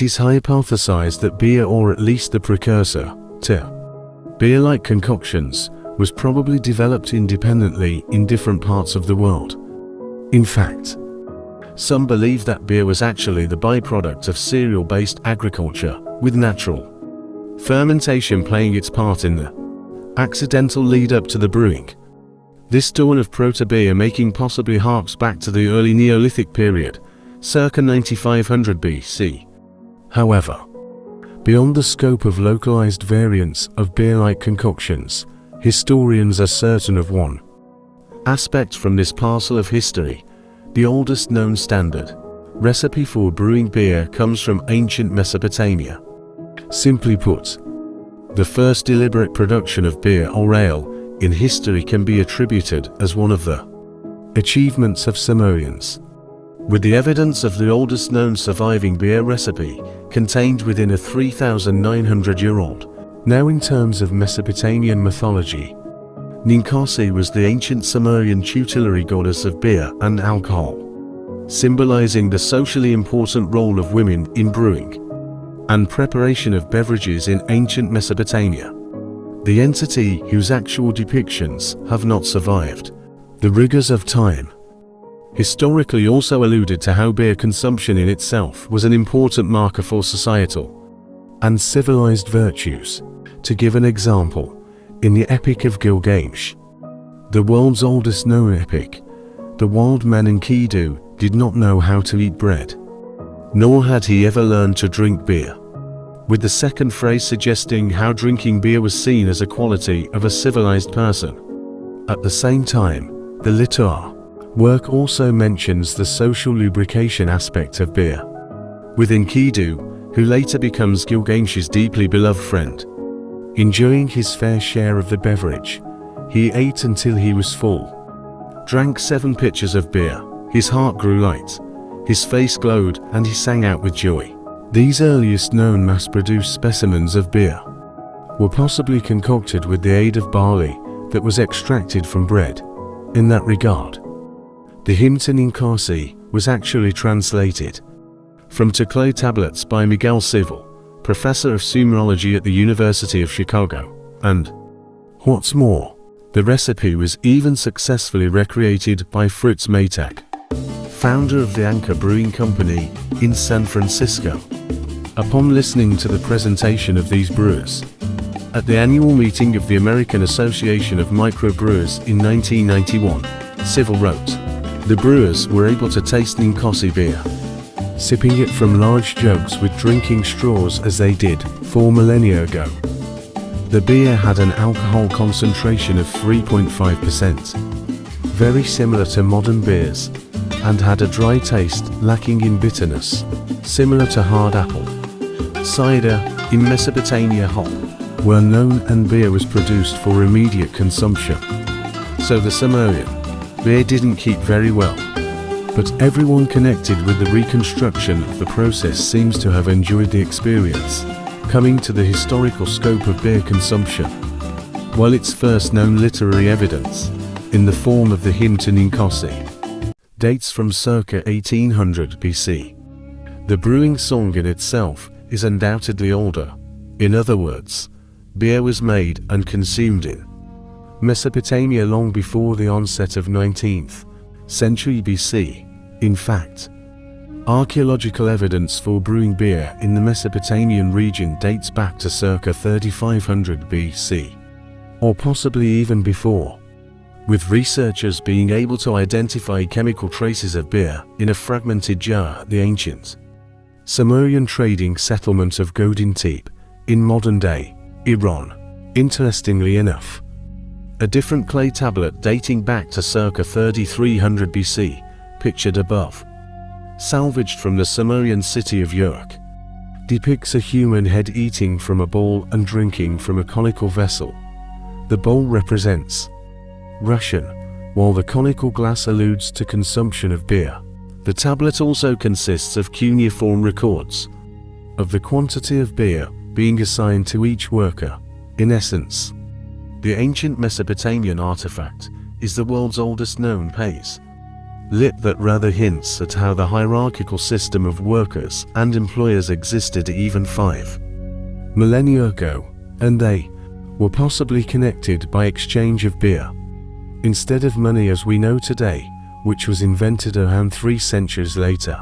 is hypothesized that beer, or at least the precursor to beer-like concoctions, was probably developed independently in different parts of the world. In fact, some believe that beer was actually the byproduct of cereal-based agriculture, with natural fermentation playing its part in the accidental lead-up to the brewing. This dawn of proto-beer making possibly harks back to the early Neolithic period, circa 9500 BC. However, beyond the scope of localized variants of beer-like concoctions, historians are certain of one aspect from this parcel of history. The oldest known standard recipe for brewing beer comes from ancient Mesopotamia. Simply put, the first deliberate production of beer or ale in history can be attributed as one of the achievements of Sumerians, with the evidence of the oldest known surviving beer recipe contained within a 3,900-year-old. Now, in terms of Mesopotamian mythology, Ninkasi was the ancient Sumerian tutelary goddess of beer and alcohol, symbolizing the socially important role of women in brewing and preparation of beverages in ancient Mesopotamia. The entity, whose actual depictions have not survived the rigors of time, historically also alluded to how beer consumption in itself was an important marker for societal and civilized virtues. To give an example, in the Epic of Gilgamesh, the world's oldest known epic, the wild man Enkidu did not know how to eat bread, nor had he ever learned to drink beer, with the second phrase suggesting how drinking beer was seen as a quality of a civilized person. At the same time, the Litur work also mentions the social lubrication aspect of beer, with Enkidu, who later becomes Gilgamesh's deeply beloved friend, enjoying his fair share of the beverage. He ate until he was full, drank 7 pitchers of beer, his heart grew light, his face glowed, and he sang out with joy. These earliest known mass-produced specimens of beer were possibly concocted with the aid of barley that was extracted from bread. In that regard, the hymn to Ninkasi was actually translated from clay tablets by Miguel Civil, professor of Sumerology at the University of Chicago, and what's more, the recipe was even successfully recreated by Fritz Maytag, founder of the Anchor Brewing Company in San Francisco. Upon listening to the presentation of these brewers at the annual meeting of the American Association of Microbrewers in 1991, Civil wrote, "The brewers were able to taste Ninkasi beer, sipping it from large jugs with drinking straws as they did 4 millennia ago. The beer had an alcohol concentration of 3.5%, very similar to modern beers, and had a dry taste lacking in bitterness, similar to hard apple cider. In Mesopotamia, hop were known and beer was produced for immediate consumption. So the Sumerian beer didn't keep very well. But everyone connected with the reconstruction of the process seems to have enjoyed the experience, coming to the historical scope of beer consumption, while its first known literary evidence, in the form of the hymn to Ninkasi, dates from circa 1800 BC. The brewing song in itself is undoubtedly older. In other words, beer was made and consumed in Mesopotamia long before the onset of 19th century BC. In fact, archaeological evidence for brewing beer in the Mesopotamian region dates back to circa 3500 BC, or possibly even before, with researchers being able to identify chemical traces of beer in a fragmented jar at the ancient Sumerian trading settlement of Godintep in modern-day Iran. Interestingly enough, a different clay tablet dating back to circa 3300 BC, pictured above, salvaged from the Sumerian city of Uruk, depicts a human head eating from a bowl and drinking from a conical vessel. The bowl represents Russian, while the conical glass alludes to consumption of beer. The tablet also consists of cuneiform records of the quantity of beer being assigned to each worker. In essence, the ancient Mesopotamian artifact is the world's oldest known paste lip that rather hints at how the hierarchical system of workers and employers existed even 5 millennia ago, and they were possibly connected by exchange of beer, instead of money as we know today, which was invented around 3 centuries later.